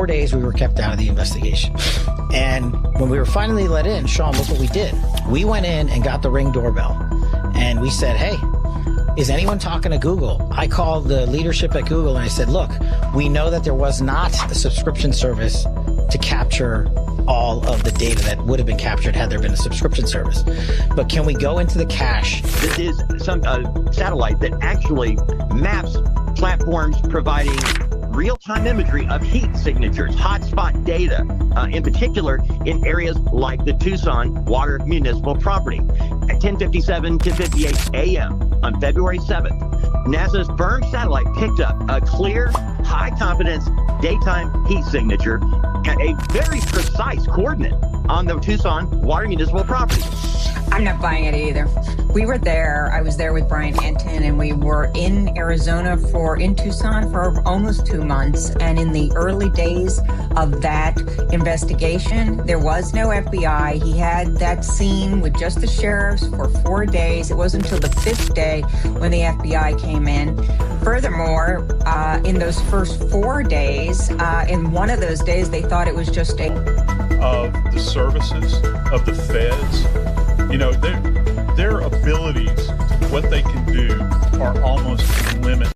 4 days we were kept out of the investigation. And when we were finally let in, Sean, look what we did. We went in and got the Ring doorbell. And we said, hey, is anyone talking to Google? I called the leadership at Google and I said, look, we know that there was not a subscription service to capture all of the data that would have been captured had there been a subscription service. But can we go into the cache? This is some satellite that actually maps platforms providing real-time imagery of heat signatures, hotspot data, in particular in areas like the Tucson water municipal property. At 10:57 to 58 a.m. on February 7th, NASA's firm satellite picked up a clear, high-confidence daytime heat signature at a very precise coordinate on the Tucson water municipal property. I'm not buying it either. We were there. I was there with Brian Entin, and we were in Arizona in Tucson for almost 2 months. And in the early days of that investigation, there was no FBI. He had that scene with just the sheriffs for 4 days. It wasn't until the 5th day when the FBI came in. Furthermore, in those first 4 days, in one of those days, they thought it was just of the services, of the feds. You know, their abilities, what they can do, are almost limited.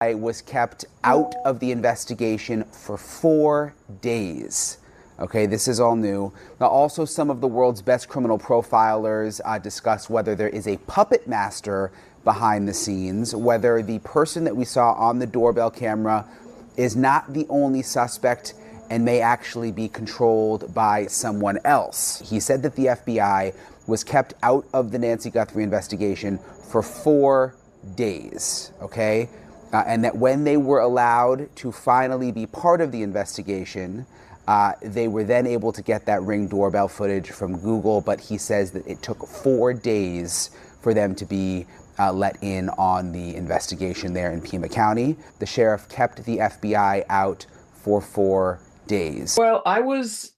I was kept out of the investigation for 4 days. Okay, this is all new. Now, also, some of the world's best criminal profilers discuss whether there is a puppet master behind the scenes, whether the person that we saw on the doorbell camera is not the only suspect and may actually be controlled by someone else. He said that the FBI was kept out of the Nancy Guthrie investigation for 4 days, okay? And that when they were allowed to finally be part of the investigation, they were then able to get that Ring doorbell footage from Google, but he says that it took 4 days for them to be let in on the investigation there in Pima County. The sheriff kept the FBI out for 4 days. Well, I was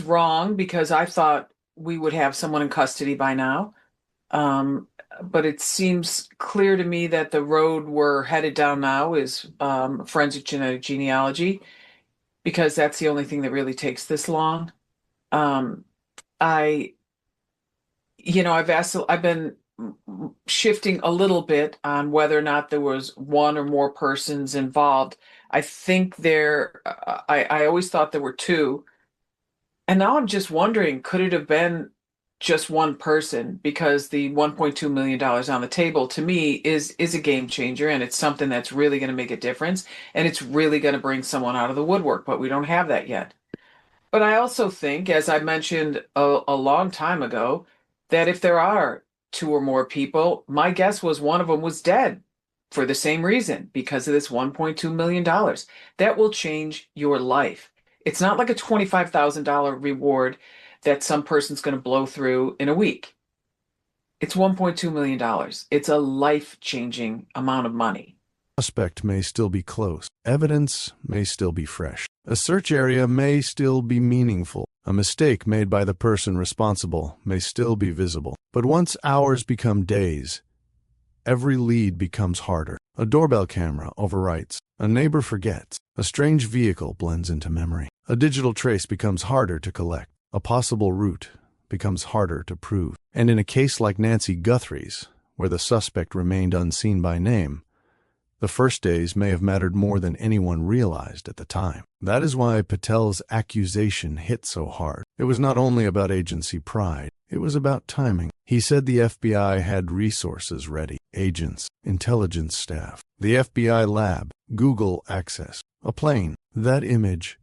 wrong because I thought we would have someone in custody by now. But it seems clear to me that the road we're headed down now is forensic genetic genealogy, because that's the only thing that really takes this long. I've been shifting a little bit on whether or not there was one or more persons involved. I think I always thought there were two. And now I'm just wondering, could it have been just one person? Because the $1.2 million on the table, to me, is a game changer, and it's something that's really going to make a difference, and it's really going to bring someone out of the woodwork, but we don't have that yet. But I also think, as I mentioned a long time ago, that if there are two or more people, my guess was one of them was dead for the same reason, because of this $1.2 million. That will change your life. It's not like a $25,000 reward that some person's going to blow through in a week. It's $1.2 million. It's a life-changing amount of money. Suspect may still be close. Evidence may still be fresh. A search area may still be meaningful. A mistake made by the person responsible may still be visible. But once hours become days, every lead becomes harder. A doorbell camera overwrites. A neighbor forgets. A strange vehicle blends into memory. A digital trace becomes harder to collect. A possible route becomes harder to prove. And in a case like Nancy Guthrie's, where the suspect remained unseen by name, the first days may have mattered more than anyone realized at the time. That is why Patel's accusation hit so hard. It was not only about agency pride, it was about timing. He said the FBI had resources ready, agents, intelligence staff, the FBI lab, Google access, a plane. That image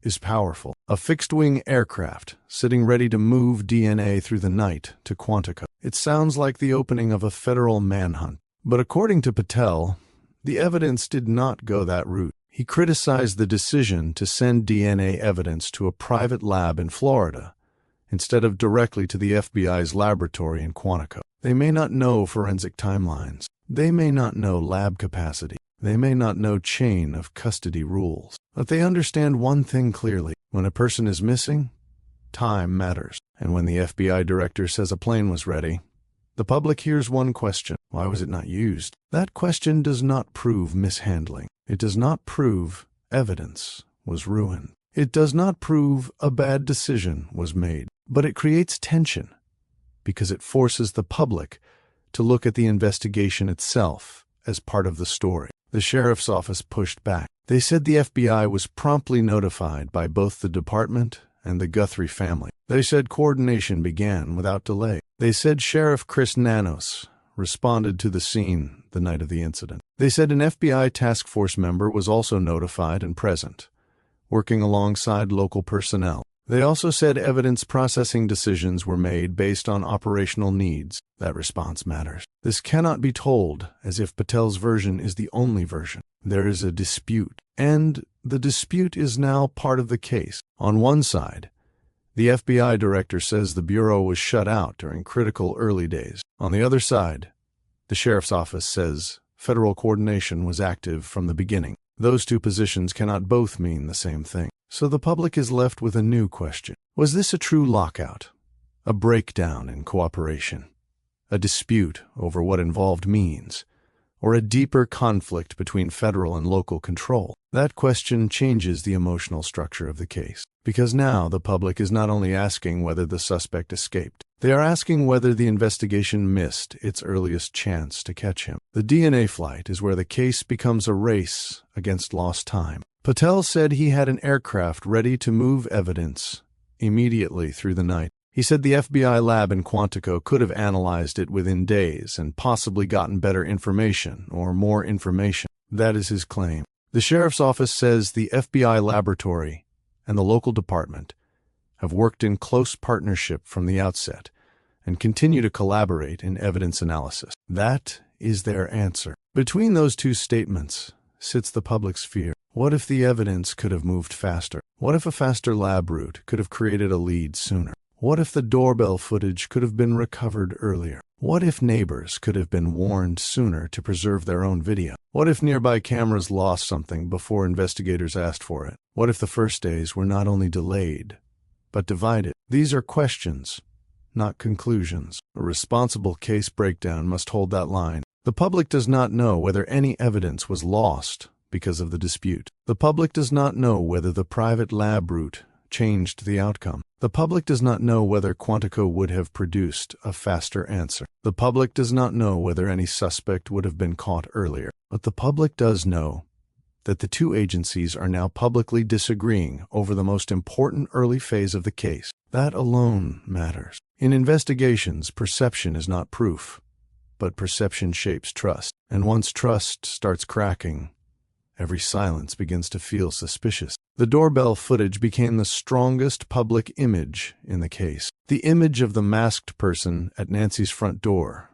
is powerful. A fixed-wing aircraft sitting ready to move DNA through the night to Quantico. It sounds like the opening of a federal manhunt. But according to Patel, the evidence did not go that route. He criticized the decision to send DNA evidence to a private lab in Florida instead of directly to the FBI's laboratory in Quantico. They may not know forensic timelines. They may not know lab capacity. They may not know chain of custody rules. But they understand one thing clearly. When a person is missing, time matters. And when the FBI director says a plane was ready, The public hears one question: why was it not used? That question does not prove mishandling. It does not prove evidence was ruined. It does not prove a bad decision was made. But it creates tension because it forces the public to look at the investigation itself as part of the story. The sheriff's office pushed back. They said the FBI was promptly notified by both the department and the Guthrie family. They said coordination began without delay. They said Sheriff Chris Nanos responded to the scene the night of the incident. They said an FBI task force member was also notified and present, working alongside local personnel. They also said evidence processing decisions were made based on operational needs. That response matters. This cannot be told as if Patel's version is the only version. There is a dispute, and the dispute is now part of the case. On one side, the FBI director says the Bureau was shut out during critical early days. On the other side, the sheriff's office says federal coordination was active from the beginning. Those two positions cannot both mean the same thing. So the public is left with a new question. Was this a true lockout? A breakdown in cooperation? A dispute over what involved means? Or a deeper conflict between federal and local control? That question changes the emotional structure of the case, because now the public is not only asking whether the suspect escaped, they are asking whether the investigation missed its earliest chance to catch him. The DNA flight is where the case becomes a race against lost time. Patel said he had an aircraft ready to move evidence immediately through the night. He said the FBI lab in Quantico could have analyzed it within days and possibly gotten better information or more information. That is his claim. The sheriff's office says the FBI laboratory and the local department have worked in close partnership from the outset and continue to collaborate in evidence analysis. That is their answer. Between those two statements sits the public's fear. What if the evidence could have moved faster? What if a faster lab route could have created a lead sooner? What if the doorbell footage could have been recovered earlier? What if neighbors could have been warned sooner to preserve their own video? What if nearby cameras lost something before investigators asked for it? What if the first days were not only delayed, but divided? These are questions, not conclusions. A responsible case breakdown must hold that line. The public does not know whether any evidence was lost because of the dispute. The public does not know whether the private lab route changed the outcome. The public does not know whether Quantico would have produced a faster answer. The public does not know whether any suspect would have been caught earlier. But the public does know that the two agencies are now publicly disagreeing over the most important early phase of the case. That alone matters. In investigations, perception is not proof, but perception shapes trust. And once trust starts cracking, every silence begins to feel suspicious. The doorbell footage became the strongest public image in the case. The image of the masked person at Nancy's front door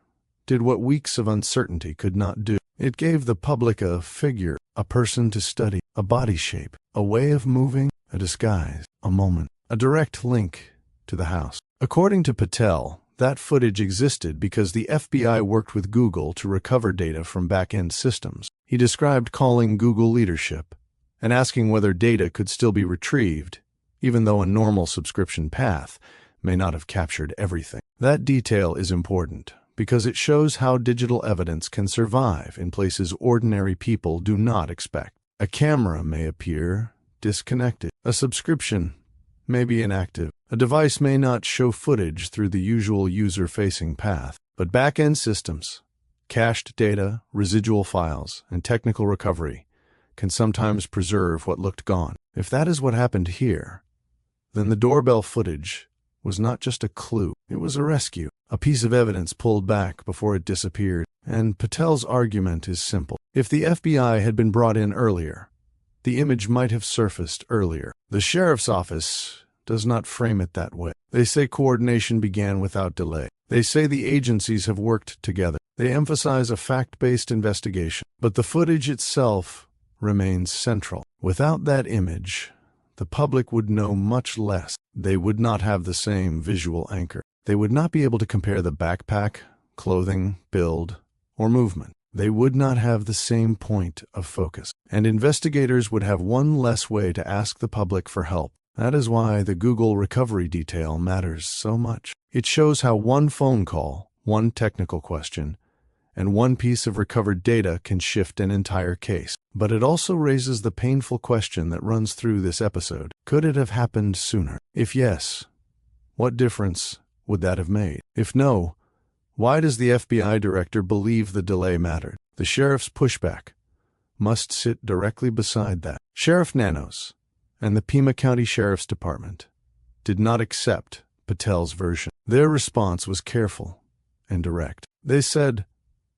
did what weeks of uncertainty could not do. It gave the public a figure, a person to study, a body shape, a way of moving, a disguise, a moment, a direct link to the house. According to Patel, that footage existed because the FBI worked with Google to recover data from back-end systems. He described calling Google leadership and asking whether data could still be retrieved, even though a normal subscription path may not have captured everything. That detail is important because it shows how digital evidence can survive in places ordinary people do not expect. A camera may appear disconnected. A subscription may be inactive. A device may not show footage through the usual user-facing path. But back-end systems, cached data, residual files, and technical recovery can sometimes preserve what looked gone. If that is what happened here, then the doorbell footage was not just a clue, it was a rescue, a piece of evidence pulled back before it disappeared. And Patel's argument is simple. If the FBI had been brought in earlier, the image might have surfaced earlier. The sheriff's office does not frame it that way. They say coordination began without delay. They say the agencies have worked together. They emphasize a fact-based investigation. But the footage itself remains central. Without that image, the public would know much less. They would not have the same visual anchor. They would not be able to compare the backpack, clothing, build, or movement. They would not have the same point of focus. And investigators would have one less way to ask the public for help. That is why the Google recovery detail matters so much. It shows how one phone call, one technical question, and one piece of recovered data can shift an entire case. But it also raises the painful question that runs through this episode. Could it have happened sooner? If yes, what difference would that have made? If no, why does the FBI director believe the delay mattered? The sheriff's pushback must sit directly beside that. Sheriff Nanos and the Pima County Sheriff's Department did not accept Patel's version. Their response was careful and direct. They said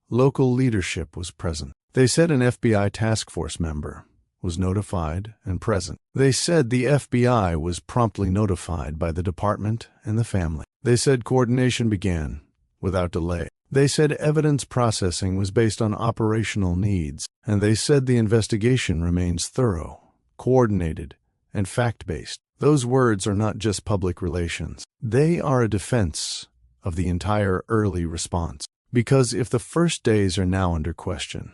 local leadership was present. They said an FBI task force member was notified and present. They said the FBI was promptly notified by the department and the family. They said coordination began without delay. They said evidence processing was based on operational needs, and they said the investigation remains thorough, coordinated, and fact-based. Those words are not just public relations. They are a defense of the entire early response. Because if the first days are now under question,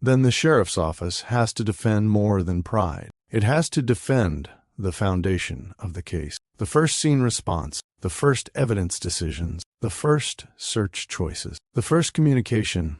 then the sheriff's office has to defend more than pride. It has to defend the foundation of the case. The first scene response, the first evidence decisions, the first search choices, the first communication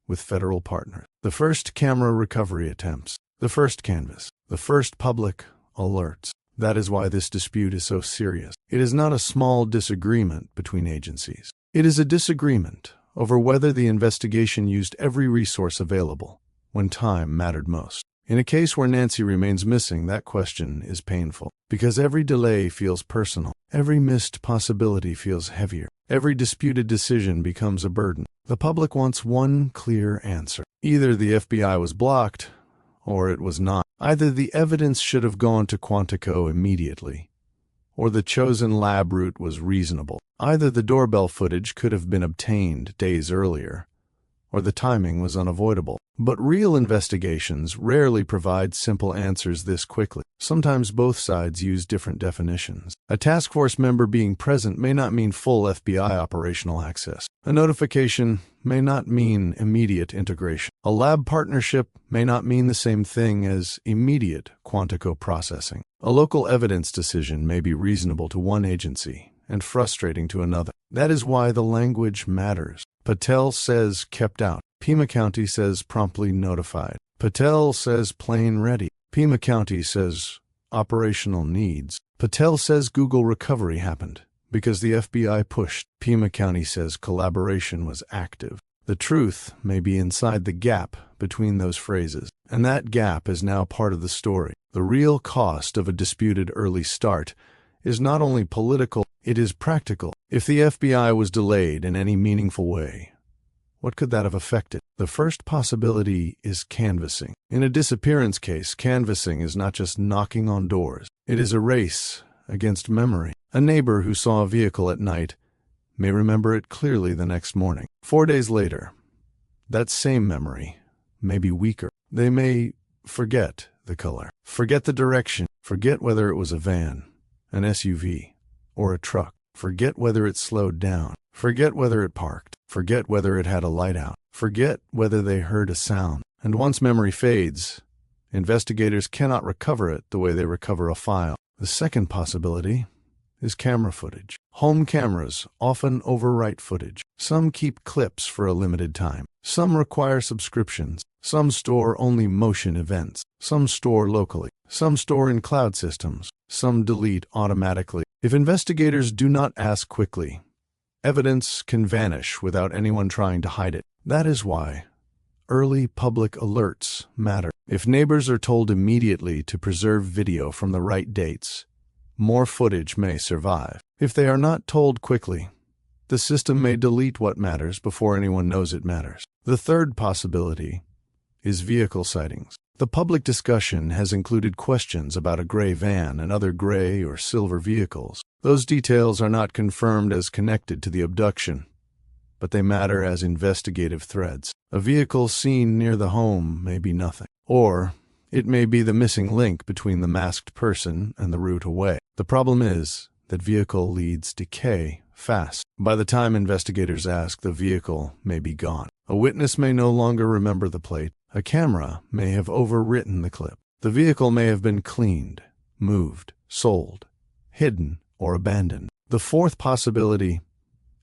with federal partners, the first camera recovery attempts, the first canvas, the first public alerts. That is why this dispute is so serious. It is not a small disagreement between agencies. It is a disagreement over whether the investigation used every resource available when time mattered most. In a case where Nancy remains missing, that question is painful, because every delay feels personal. Every missed possibility feels heavier. Every disputed decision becomes a burden. The public wants one clear answer. Either the FBI was blocked, or it was not. Either the evidence should have gone to Quantico immediately, or the chosen lab route was reasonable. Either the doorbell footage could have been obtained days earlier, or the timing was unavoidable. But real investigations rarely provide simple answers this quickly. Sometimes both sides use different definitions. A task force member being present may not mean full FBI operational access. A notification may not mean immediate integration. A lab partnership may not mean the same thing as immediate Quantico processing. A local evidence decision may be reasonable to one agency and frustrating to another. That is why the language matters. Patel says kept out. Pima County says promptly notified. Patel says plane ready. Pima County says operational needs. Patel says Google recovery happened because the FBI pushed. Pima County says collaboration was active. The truth may be inside the gap between those phrases, and that gap is now part of the story. The real cost of a disputed early start is not only political, it is practical. If the FBI was delayed in any meaningful way, what could that have affected? The first possibility is canvassing. In a disappearance case, canvassing is not just knocking on doors. It is a race against memory. A neighbor who saw a vehicle at night may remember it clearly the next morning. 4 days later, that same memory may be weaker. They may forget the color, forget the direction, forget whether it was a van, an SUV, or a truck, forget whether it slowed down, forget whether it parked, forget whether it had a light out, forget whether they heard a sound. And once memory fades, investigators cannot recover it the way they recover a file. The second possibility is camera footage. Home cameras often overwrite footage. Some keep clips for a limited time. Some require subscriptions. Some store only motion events. Some store locally. Some store in cloud systems. Some delete automatically. If investigators do not ask quickly, evidence can vanish without anyone trying to hide it. That is why early public alerts matter. If neighbors are told immediately to preserve video from the right dates, more footage may survive. If they are not told quickly, the system may delete what matters before anyone knows it matters. The third possibility is vehicle sightings. The public discussion has included questions about a gray van and other gray or silver vehicles. Those details are not confirmed as connected to the abduction, but they matter as investigative threads. A vehicle seen near the home may be nothing, or it may be the missing link between the masked person and the route away. The problem is that vehicle leads decay fast. By the time investigators ask, the vehicle may be gone. A witness may no longer remember the plate. A camera may have overwritten the clip. The vehicle may have been cleaned, moved, sold, hidden, or abandoned. The fourth possibility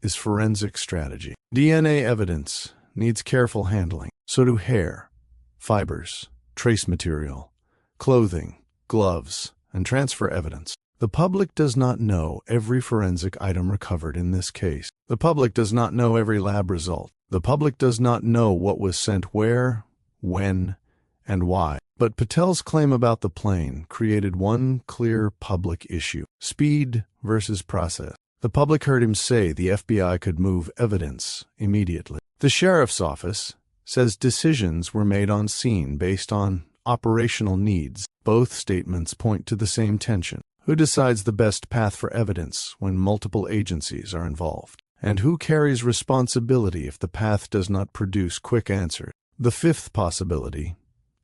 is forensic strategy. DNA evidence needs careful handling. So do hair, fibers, trace material, clothing, gloves, and transfer evidence. The public does not know every forensic item recovered in this case. The public does not know every lab result. The public does not know what was sent where, when, and why. But Patel's claim about the plane created one clear public issue: speed versus process. The public heard him say the FBI could move evidence immediately. The sheriff's office says decisions were made on scene based on operational needs. Both statements point to the same tension. Who decides the best path for evidence when multiple agencies are involved? And who carries responsibility if the path does not produce quick answers? The fifth possibility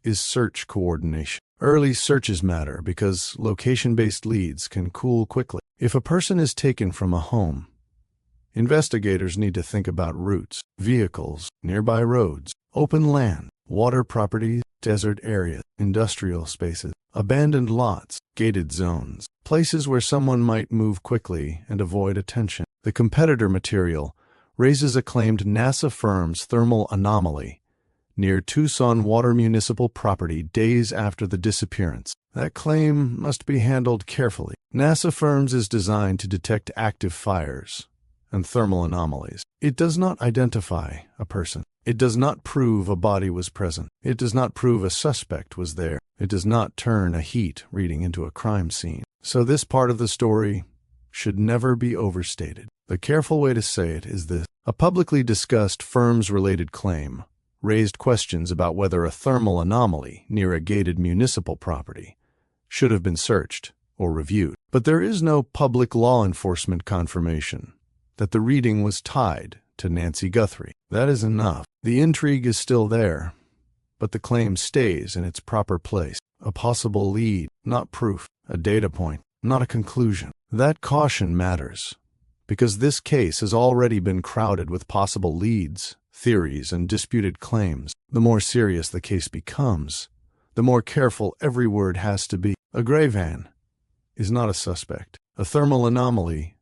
is search coordination. Early searches matter because location-based leads can cool quickly. If a person is taken from a home, investigators need to think about routes, vehicles, nearby roads, open land, water properties, desert areas, industrial spaces, abandoned lots, gated zones, places where someone might move quickly and avoid attention. The competitor material raises a claimed NASA firm's thermal anomaly near Tucson Water Municipal Property days after the disappearance. That claim must be handled carefully. NASA firms is designed to detect active fires and thermal anomalies. It does not identify a person. It does not prove a body was present. It does not prove a suspect was there. It does not turn a heat reading into a crime scene. So this part of the story should never be overstated. The careful way to say it is this: a publicly discussed firms-related claim raised questions about whether a thermal anomaly near a gated municipal property should have been searched or reviewed. But there is no public law enforcement confirmation that the reading was tied to Nancy Guthrie. That is enough. The intrigue is still there, but the claim stays in its proper place. A possible lead, not proof. A data point, not a conclusion. That caution matters, because this case has already been crowded with possible leads, theories, and disputed claims. The more serious the case becomes, the more careful every word has to be. A gray van is not a suspect. A thermal anomaly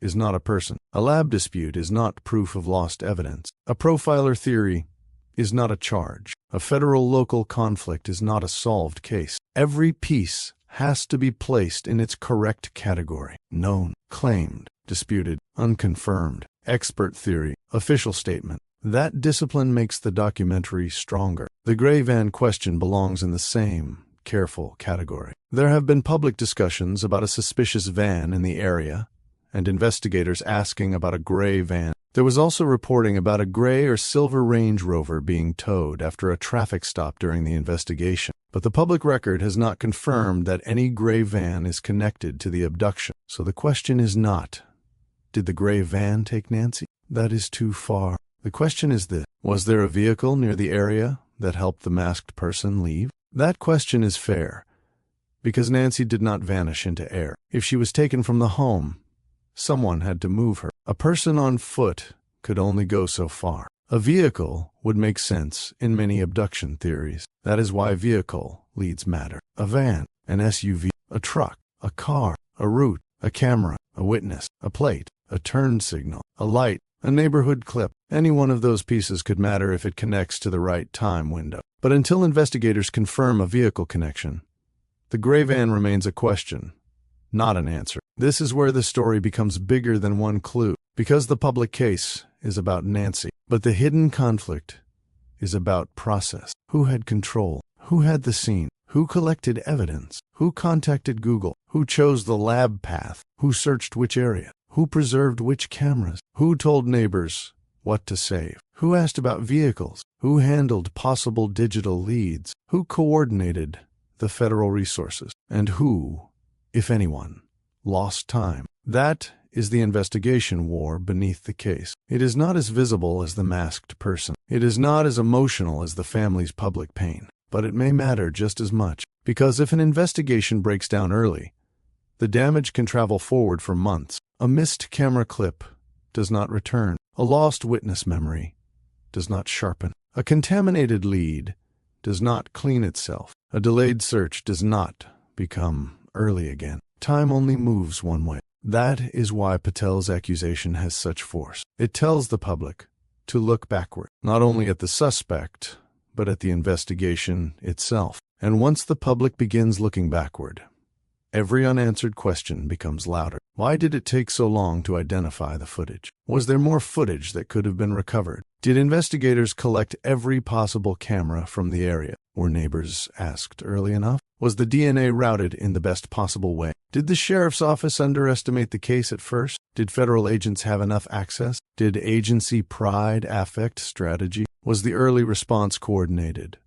is not a person. A lab dispute is not proof of lost evidence. A profiler theory is not a charge. A federal-local conflict is not a solved case. Every piece has to be placed in its correct category: known, claimed, disputed, unconfirmed, expert theory, official statement. That discipline makes the documentary stronger. The gray van question belongs in the same careful category. There have been public discussions about a suspicious van in the area, and investigators asking about a gray van. There was also reporting about a gray or silver Range Rover being towed after a traffic stop during the investigation. But the public record has not confirmed that any gray van is connected to the abduction. So the question is not, did the gray van take Nancy? That is too far. The question is this: was there a vehicle near the area that helped the masked person leave? That question is fair, because Nancy did not vanish into air. If she was taken from the home, someone had to move her. A person on foot could only go so far. A vehicle would make sense in many abduction theories. That is why vehicle leads matter. A van, an SUV, a truck, a car, a route, a camera, a witness, a plate, a turn signal, a light, a neighborhood clip. Any one of those pieces could matter if it connects to the right time window. But until investigators confirm a vehicle connection, the gray van remains a question, not an answer. This is where the story becomes bigger than one clue, because the public case is about Nancy. But the hidden conflict is about process. Who had control? Who had the scene? Who collected evidence? Who contacted Google? Who chose the lab path? Who searched which area? Who preserved which cameras? Who told neighbors what to save? Who asked about vehicles? Who handled possible digital leads? Who coordinated the federal resources? And who, if anyone, lost time? That is the investigation war beneath the case. It is not as visible as the masked person. It is not as emotional as the family's public pain. But it may matter just as much, because if an investigation breaks down early, the damage can travel forward for months. A missed camera clip does not return. A lost witness memory does not sharpen. A contaminated lead does not clean itself. A delayed search does not become early again. Time only moves one way. That is why Patel's accusation has such force. It tells the public to look backward, not only at the suspect, but at the investigation itself. And once the public begins looking backward, every unanswered question becomes louder. Why did it take so long to identify the footage? Was there more footage that could have been recovered? Did investigators collect every possible camera from the area? Were neighbors asked early enough? Was the DNA routed in the best possible way? Did the sheriff's office underestimate the case at first? Did federal agents have enough access? Did agency pride affect strategy? Was the early response coordinated?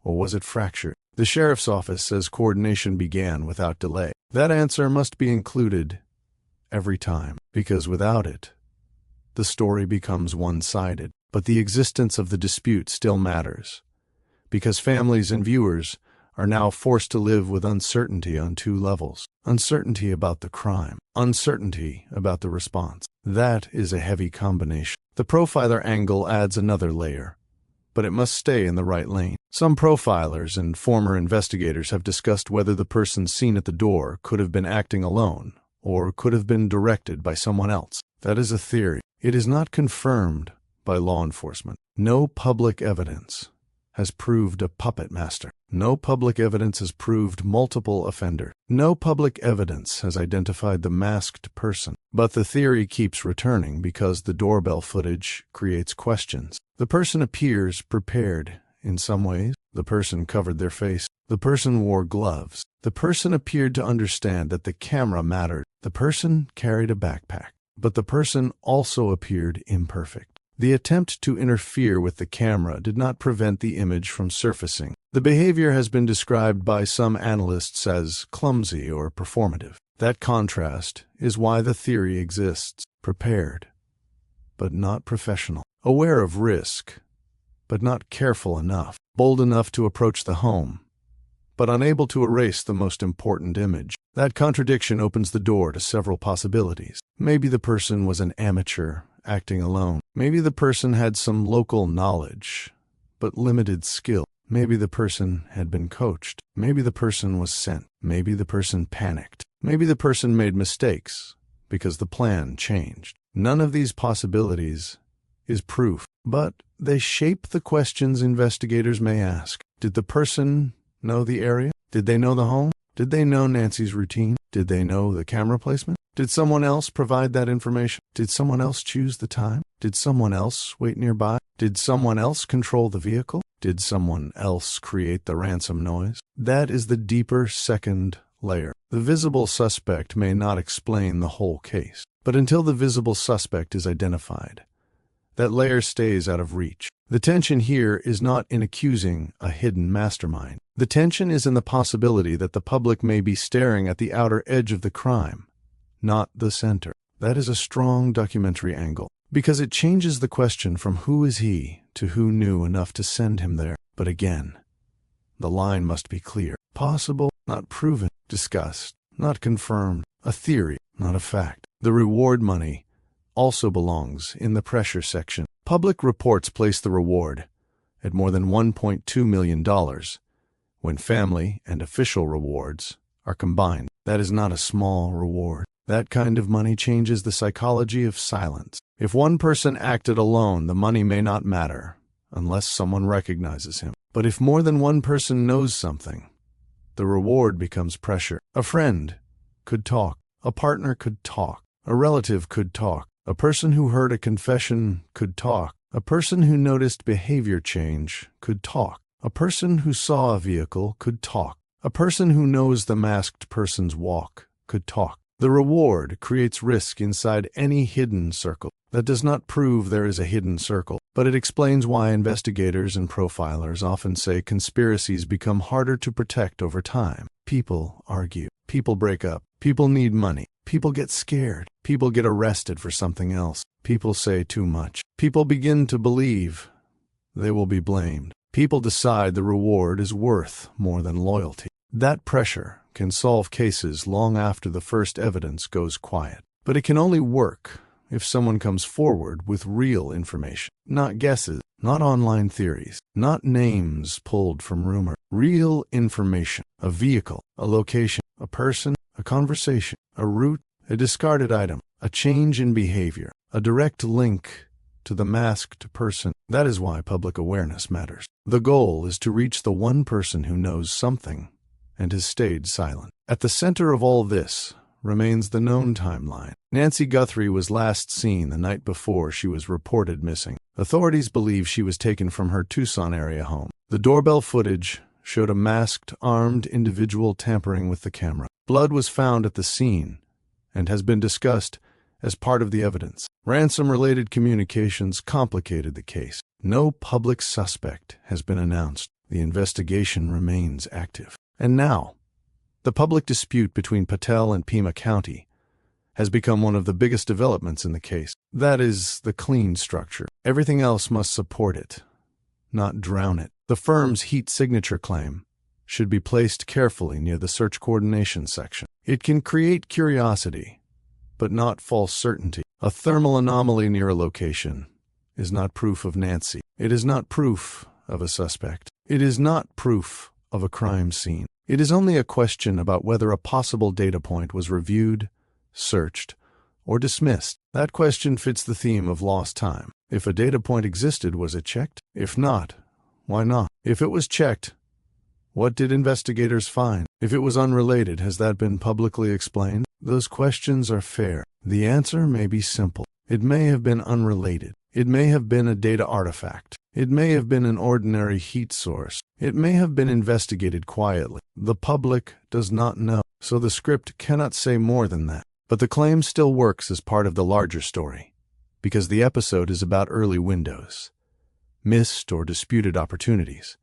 Or was it fractured? The sheriff's office says coordination began without delay. That answer must be included every time, because without it, the story becomes one-sided. But the existence of the dispute still matters, because families and viewers are now forced to live with uncertainty on two levels. Uncertainty about the crime, uncertainty about the response. That is a heavy combination. The profiler angle adds another layer, but it must stay in the right lane. Some profilers and former investigators have discussed whether the person seen at the door could have been acting alone or could have been directed by someone else. That is a theory. It is not confirmed by law enforcement. No public evidence has proved a puppet master. No public evidence has proved multiple offender. No public evidence has identified the masked person. But the theory keeps returning because the doorbell footage creates questions. The person appears prepared in some ways. The person covered their face. The person wore gloves. The person appeared to understand that the camera mattered. The person carried a backpack. But the person also appeared imperfect. The attempt to interfere with the camera did not prevent the image from surfacing. The behavior has been described by some analysts as clumsy or performative. That contrast is why the theory exists. Prepared, but not professional. Aware of risk, but not careful enough. Bold enough to approach the home, but unable to erase the most important image. That contradiction opens the door to several possibilities. Maybe the person was an amateur acting alone. Maybe the person had some local knowledge, but limited skill. Maybe the person had been coached. Maybe the person was sent. Maybe the person panicked. Maybe the person made mistakes because the plan changed. None of these possibilities is proof, but they shape the questions investigators may ask. Did the person know the area? Did they know the home? Did they know Nancy's routine? Did they know the camera placement? Did someone else provide that information? Did someone else choose the time? Did someone else wait nearby? Did someone else control the vehicle? Did someone else create the ransom noise? That is the deeper second layer. The visible suspect may not explain the whole case, but until the visible suspect is identified, that layer stays out of reach. The tension here is not in accusing a hidden mastermind. The tension is in the possibility that the public may be staring at the outer edge of the crime, not the center. That is a strong documentary angle, because it changes the question from who is he to who knew enough to send him there. But again, the line must be clear. Possible, not proven. Discussed, not confirmed. A theory, not a fact. The reward money also belongs in the pressure section. Public reports place the reward at more than $1.2 million when family and official rewards are combined. That is not a small reward. That kind of money changes the psychology of silence. If one person acted alone, the money may not matter unless someone recognizes him. But if more than one person knows something, the reward becomes pressure. A friend could talk. A partner could talk. A relative could talk. A person who heard a confession could talk. A person who noticed behavior change could talk. A person who saw a vehicle could talk. A person who knows the masked person's walk could talk. The reward creates risk inside any hidden circle. That does not prove there is a hidden circle, but it explains why investigators and profilers often say conspiracies become harder to protect over time. People argue. People break up. People need money. People get scared. People get arrested for something else. People say too much. People begin to believe they will be blamed. People decide the reward is worth more than loyalty. That pressure can solve cases long after the first evidence goes quiet. But it can only work if someone comes forward with real information, not guesses, not online theories, not names pulled from rumor. Real information, a vehicle, a location, a person, a conversation, a route, a discarded item, a change in behavior, a direct link to the masked person. That is why public awareness matters. The goal is to reach the one person who knows something and has stayed silent. At the center of all this remains the known timeline. Nancy Guthrie was last seen the night before she was reported missing. Authorities believe she was taken from her Tucson area home. The doorbell footage showed a masked, armed individual tampering with the camera. Blood was found at the scene and has been discussed as part of the evidence. Ransom-related communications complicated the case. No public suspect has been announced. The investigation remains active. And now, the public dispute between Patel and Pima County has become one of the biggest developments in the case. That is the clean structure. Everything else must support it, not drown it. The firm's heat signature claim should be placed carefully near the search coordination section. It can create curiosity, but not false certainty. A thermal anomaly near a location is not proof of Nancy. It is not proof of a suspect. It is not proof of a crime scene. It is only a question about whether a possible data point was reviewed, searched, or dismissed. That question fits the theme of lost time. If a data point existed, was it checked? If not, why not? If it was checked, what did investigators find? If it was unrelated, has that been publicly explained? Those questions are fair. The answer may be simple. It may have been unrelated. It may have been a data artifact. It may have been an ordinary heat source. It may have been investigated quietly. The public does not know, so the script cannot say more than that. But the claim still works as part of the larger story, because the episode is about early windows, missed or disputed opportunities,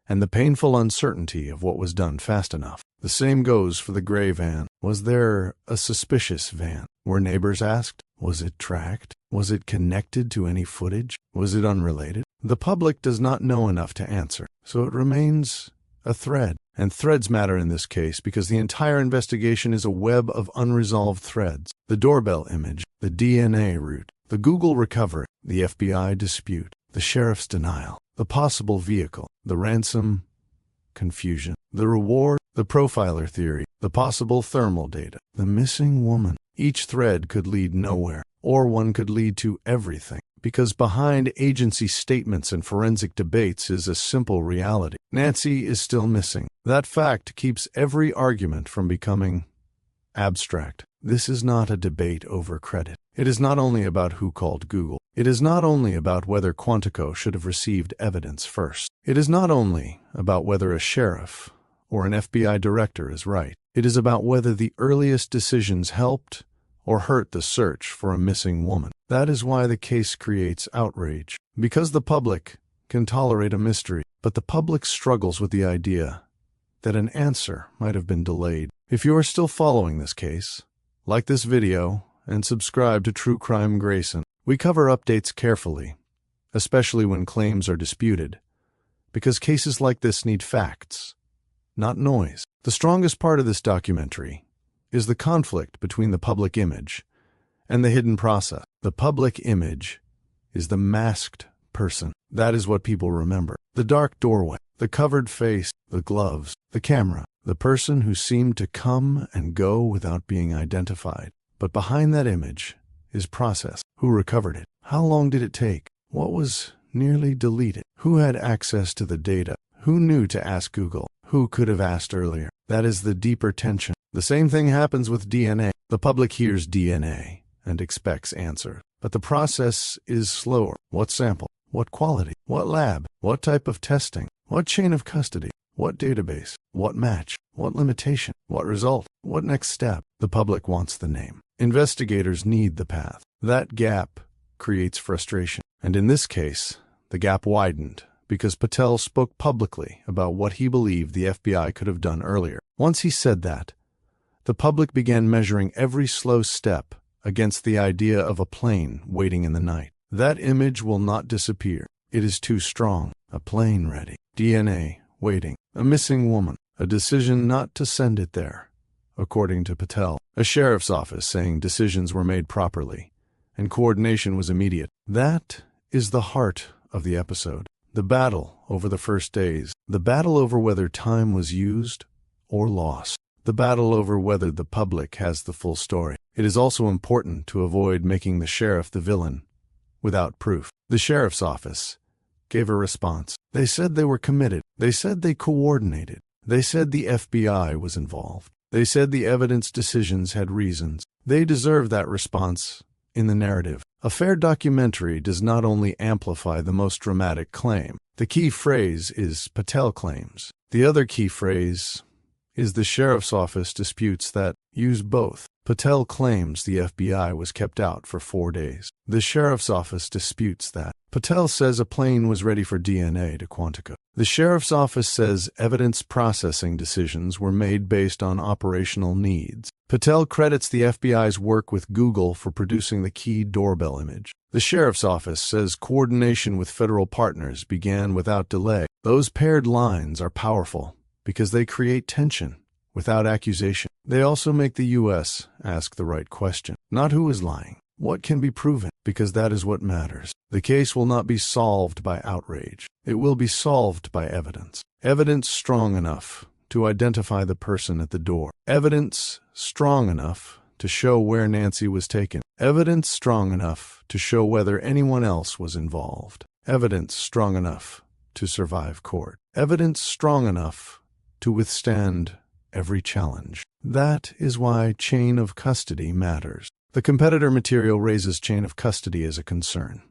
and the painful uncertainty of what was done fast enough. The same goes for the gray van. Was there a suspicious van? Were neighbors asked? Was it tracked? Was it connected to any footage? Was it unrelated? The public does not know enough to answer, so it remains a thread. And threads matter in this case because the entire investigation is a web of unresolved threads. The doorbell image, the DNA route, the Google recovery, the FBI dispute, the sheriff's denial, the possible vehicle, the ransom confusion, the reward, the profiler theory, the possible thermal data, the missing woman. Each thread could lead nowhere, or one could lead to everything, because behind agency statements and forensic debates is a simple reality. Nancy is still missing. That fact keeps every argument from becoming abstract. This is not a debate over credit. It is not only about who called Google. It is not only about whether Quantico should have received evidence first. It is not only about whether a sheriff or an FBI director is right. It is about whether the earliest decisions helped or hurt the search for a missing woman. That is why the case creates outrage, because the public can tolerate a mystery, but the public struggles with the idea that an answer might have been delayed. If you are still following this case, like this video and subscribe to True Crime Greyson. We cover updates carefully, especially when claims are disputed, because cases like this need facts, not noise. The strongest part of this documentary is the conflict between the public image and the hidden process. The public image is the masked person. That is what people remember. The dark doorway, the covered face, the gloves, the camera, the person who seemed to come and go without being identified. But behind that image is process. Who recovered it? How long did it take? What was nearly deleted? Who had access to the data? Who knew to ask Google? Who could have asked earlier? That is the deeper tension. The same thing happens with DNA. The public hears DNA and expects answers. But the process is slower. What sample? What quality? What lab? What type of testing? What chain of custody? What database? What match? What limitation? What result? What next step? The public wants the name. Investigators need the path. That gap creates frustration. And in this case, the gap widened because Patel spoke publicly about what he believed the FBI could have done earlier. Once he said that, the public began measuring every slow step against the idea of a plane waiting in the night. That image will not disappear. It is too strong. A plane ready. DNA waiting. A missing woman. A decision not to send it there, according to Patel. A sheriff's office saying decisions were made properly and coordination was immediate. That is the heart of the episode. The battle over the first days. The battle over whether time was used or lost. the battle over whether the public has the full story. It is also important to avoid making the sheriff the villain without proof. The sheriff's office gave a response. They said they were committed. They said they coordinated. They said the FBI was involved. They said the evidence decisions had reasons. They deserve that response in the narrative. A fair documentary does not only amplify the most dramatic claim. The key phrase is Patel claims. The other key phrase is the sheriff's office disputes that use both. Patel claims the FBI was kept out for 4 days. The sheriff's office disputes that. Patel says a plane was ready for DNA to Quantico. The sheriff's office says evidence processing decisions were made based on operational needs. Patel credits the FBI's work with Google for producing the key doorbell image. The sheriff's office says coordination with federal partners began without delay. Those paired lines are powerful because they create tension without accusation. They also make the U.S. ask the right question. Not who is lying, what can be proven, because that is what matters. The case will not be solved by outrage. It will be solved by evidence. Evidence strong enough to identify the person at the door. Evidence strong enough to show where Nancy was taken. Evidence strong enough to show whether anyone else was involved. Evidence strong enough to survive court. Evidence strong enough to withstand every challenge. That is why chain of custody matters. The competitor material raises chain of custody as a concern,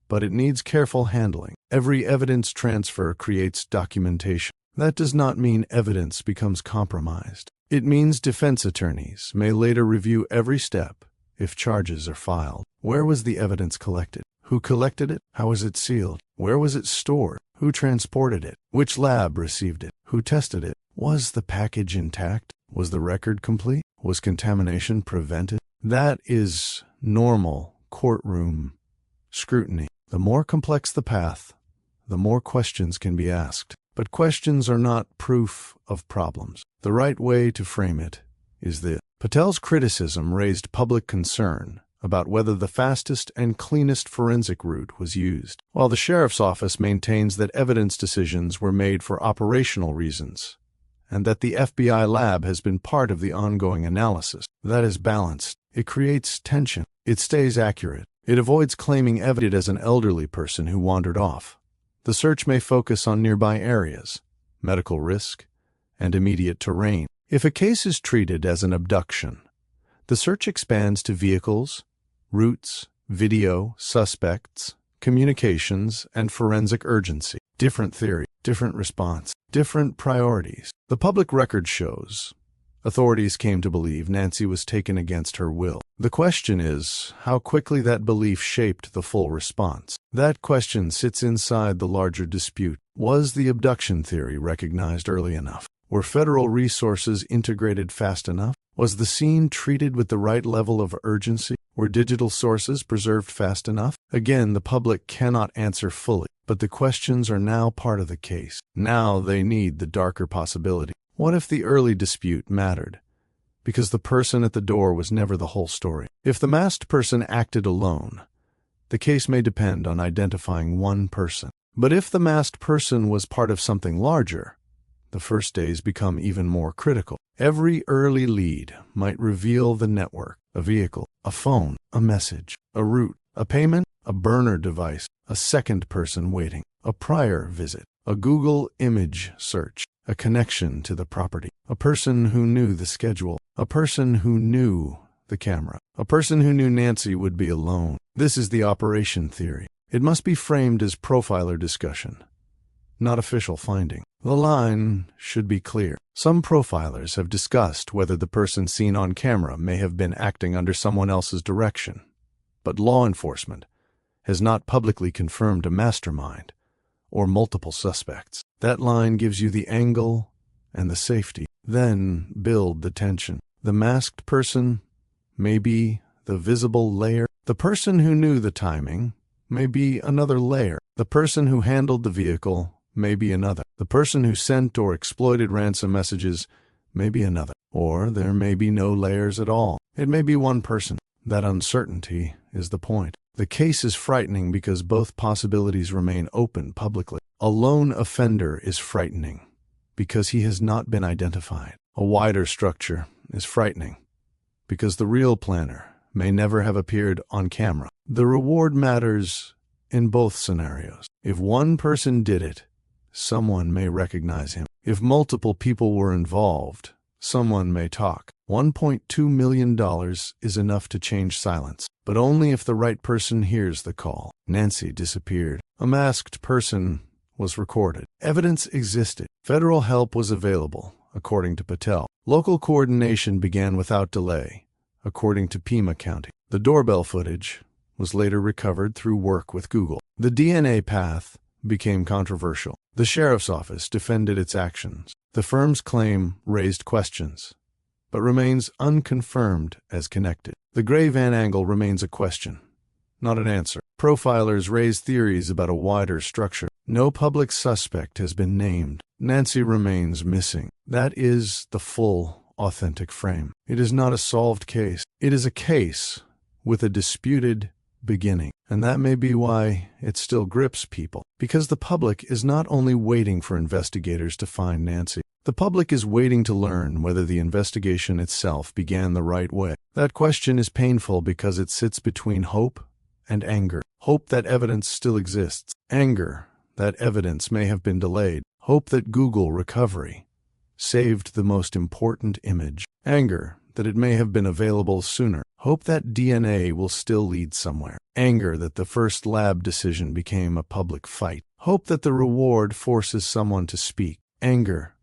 but it needs careful handling. Every evidence transfer creates documentation. That does not mean evidence becomes compromised. It means defense attorneys may later review every step if charges are filed. Where was the evidence collected? Who collected it? How was it sealed? Where was it stored? Who transported it? Which lab received it? Who tested it? Was the package intact? Was the record complete? Was contamination prevented? That is normal courtroom scrutiny. The more complex the path, the more questions can be asked. But questions are not proof of problems. The right way to frame it is this. Patel's criticism raised public concern about whether the fastest and cleanest forensic route was used, while the sheriff's office maintains that evidence decisions were made for operational reasons, and that the FBI lab has been part of the ongoing analysis. That is balanced. It creates tension. It stays accurate. It avoids claiming evidence as an elderly person who wandered off. The search may focus on nearby areas, medical risk, and immediate terrain. If a case is treated as an abduction, the search expands to vehicles, routes, video, suspects, communications, and forensic urgency. Different theory, different response, different priorities. The public record shows authorities came to believe Nancy was taken against her will. The question is how quickly that belief shaped the full response. That question sits inside the larger dispute. Was the abduction theory recognized early enough? Were federal resources integrated fast enough? Was the scene treated with the right level of urgency? Were digital sources preserved fast enough? Again, the public cannot answer fully, but the questions are now part of the case. Now they need the darker possibility. What if the early dispute mattered? Because the person at the door was never the whole story. If the masked person acted alone, the case may depend on identifying one person. But if the masked person was part of something larger, the first days become even more critical. Every early lead might reveal the network, a vehicle, a phone, a message, a route, a payment, a burner device, a second person waiting, a prior visit, a Google image search, a connection to the property, a person who knew the schedule, a person who knew the camera, a person who knew Nancy would be alone. This is the operation theory. It must be framed as profiler discussion, not official finding. The line should be clear. Some profilers have discussed whether the person seen on camera may have been acting under someone else's direction, but law enforcement has not publicly confirmed a mastermind or multiple suspects. That line gives you the angle and the safety. Then build the tension. The masked person may be the visible layer. The person who knew the timing may be another layer. The person who handled the vehicle may be another. The person who sent or exploited ransom messages may be another. Or there may be no layers at all. It may be one person. That uncertainty is the point. The case is frightening because both possibilities remain open publicly. A lone offender is frightening because he has not been identified. A wider structure is frightening, because the real planner may never have appeared on camera. The reward matters in both scenarios. If one person did it, someone may recognize him. If multiple people were involved, someone may talk. $1.2 million is enough to change silence, but only if the right person hears the call. Nancy disappeared. A masked person was recorded. Evidence existed. Federal help was available, according to Patel. Local coordination began without delay, according to Pima County. The doorbell footage was later recovered through work with Google. The DNA path became controversial. The sheriff's office defended its actions. The firm's claim raised questions, but remains unconfirmed as connected. The gray van angle remains a question, not an answer. Profilers raise theories about a wider structure. No public suspect has been named. Nancy remains missing. That is the full, authentic frame. It is not a solved case. It is a case with a disputed beginning. And that may be why it still grips people. Because the public is not only waiting for investigators to find Nancy. The public is waiting to learn whether the investigation itself began the right way. That question is painful because it sits between hope and anger. Hope that evidence still exists. Anger that evidence may have been delayed. Hope that Google recovery saved the most important image. Anger that it may have been available sooner. Hope that DNA will still lead somewhere. Anger that the first lab decision became a public fight. Hope that the reward forces someone to speak. Anger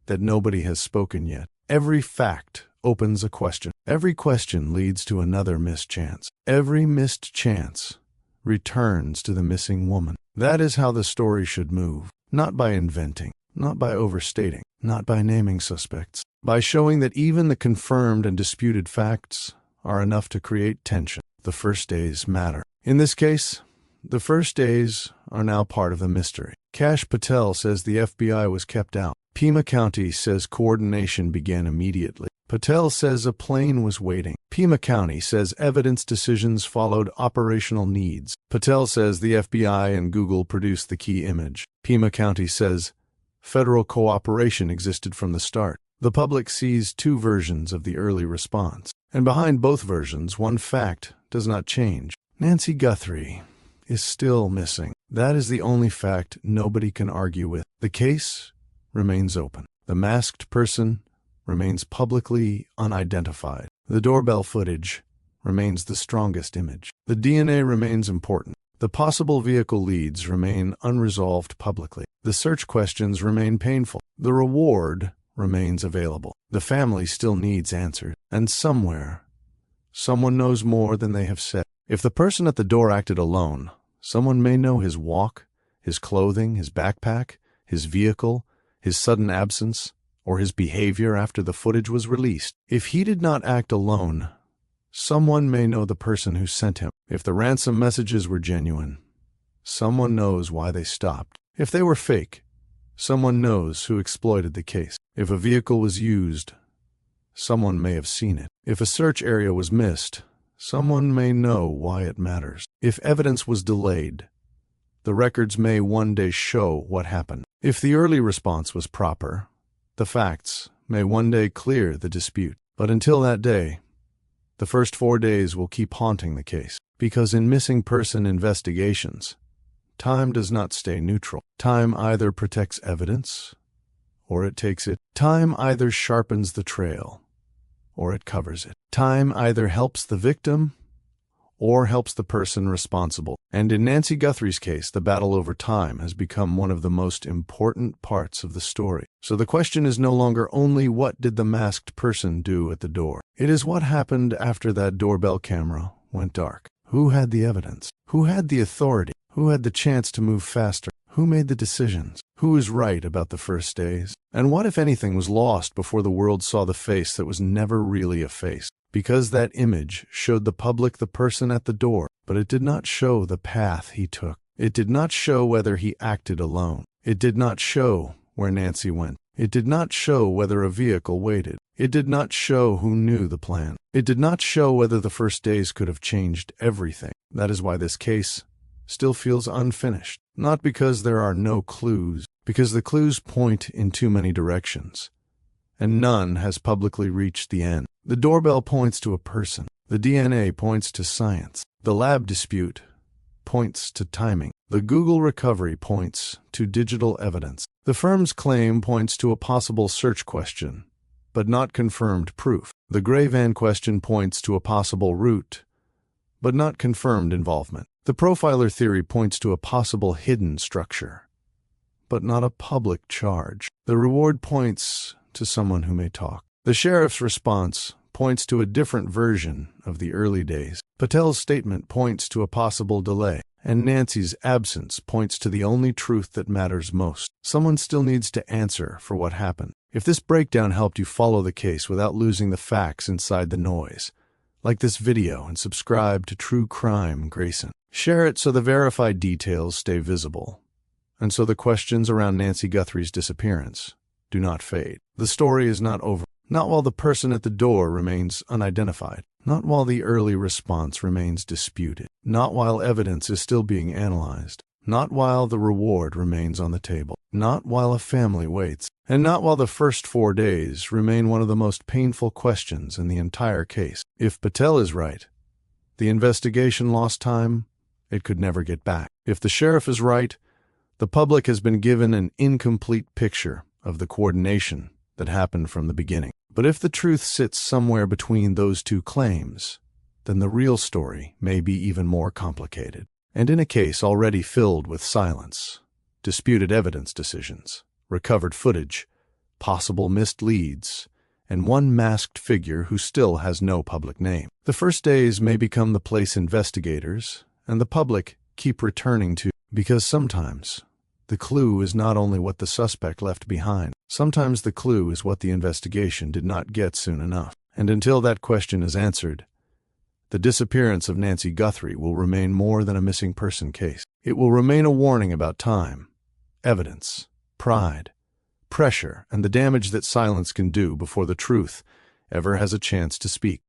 that nobody has spoken yet. Every fact opens a question. Every question leads to another missed chance. Every missed chance returns to the missing woman. That is how the story should move. Not by inventing, not by overstating, not by naming suspects, by showing that even the confirmed and disputed facts are enough to create tension. The first days matter. In this case, the first days are now part of the mystery. Kash Patel says the FBI was kept out. Pima County says coordination began immediately. Patel says a plane was waiting. Pima County says evidence decisions followed operational needs. Patel says the FBI and Google produced the key image. Pima County says federal cooperation existed from the start. The public sees two versions of the early response. And behind both versions, one fact does not change. Nancy Guthrie is still missing. That is the only fact nobody can argue with. The case remains open. The masked person remains publicly unidentified. The doorbell footage remains the strongest image. The DNA remains important. The possible vehicle leads remain unresolved publicly. The search questions remain painful. The reward remains available. The family still needs answers. And somewhere, someone knows more than they have said. If the person at the door acted alone, someone may know his walk, his clothing, his backpack, his vehicle, his sudden absence, or his behavior after the footage was released. If he did not act alone, someone may know the person who sent him. If the ransom messages were genuine, someone knows why they stopped. If they were fake, someone knows who exploited the case. If a vehicle was used, someone may have seen it. If a search area was missed, someone may know why it matters. If evidence was delayed, the records may one day show what happened. If the early response was proper, the facts may one day clear the dispute. But until that day, the first 4 days will keep haunting the case. Because in missing person investigations, time does not stay neutral. Time either protects evidence, or it takes it. Time either sharpens the trail, or it covers it. Time either helps the victim, or helps the person responsible. And in Nancy Guthrie's case, the battle over time has become one of the most important parts of the story. So the question is no longer only what did the masked person do at the door. It is what happened after that doorbell camera went dark. Who had the evidence? Who had the authority? Who had the chance to move faster? Who made the decisions? Who was right about the first days? And what, if anything, was lost before the world saw the face that was never really a face? Because that image showed the public the person at the door, but it did not show the path he took. It did not show whether he acted alone. It did not show where Nancy went. It did not show whether a vehicle waited. It did not show who knew the plan. It did not show whether the first days could have changed everything. That is why this case still feels unfinished. Not because there are no clues, because the clues point in too many directions, and none has publicly reached the end. The doorbell points to a person. The DNA points to science. The lab dispute points to timing. The Google recovery points to digital evidence. The firm's claim points to a possible search question, but not confirmed proof. The Greyson question points to a possible route, but not confirmed involvement. The profiler theory points to a possible hidden structure, but not a public charge. The reward points to someone who may talk. The sheriff's response points to a different version of the early days. Patel's statement points to a possible delay, and Nancy's absence points to the only truth that matters most. Someone still needs to answer for what happened. If this breakdown helped you follow the case without losing the facts inside the noise, like this video and subscribe to True Crime Greyson. Share it so the verified details stay visible, and so the questions around Nancy Guthrie's disappearance do not fade. The story is not over. Not while the person at the door remains unidentified. Not while the early response remains disputed. Not while evidence is still being analyzed. Not while the reward remains on the table. Not while a family waits. And not while the first 4 days remain one of the most painful questions in the entire case. If Patel is right, the investigation lost time it could never get back. If the sheriff is right, the public has been given an incomplete picture of the coordination that happened from the beginning. But if the truth sits somewhere between those two claims, then the real story may be even more complicated. And in a case already filled with silence, disputed evidence decisions, recovered footage, possible missed leads, and one masked figure who still has no public name, the first days may become the place investigators and the public keep returning to, because sometimes the clue is not only what the suspect left behind. Sometimes the clue is what the investigation did not get soon enough. And until that question is answered, the disappearance of Nancy Guthrie will remain more than a missing person case. It will remain a warning about time, evidence, pride, pressure, and the damage that silence can do before the truth ever has a chance to speak.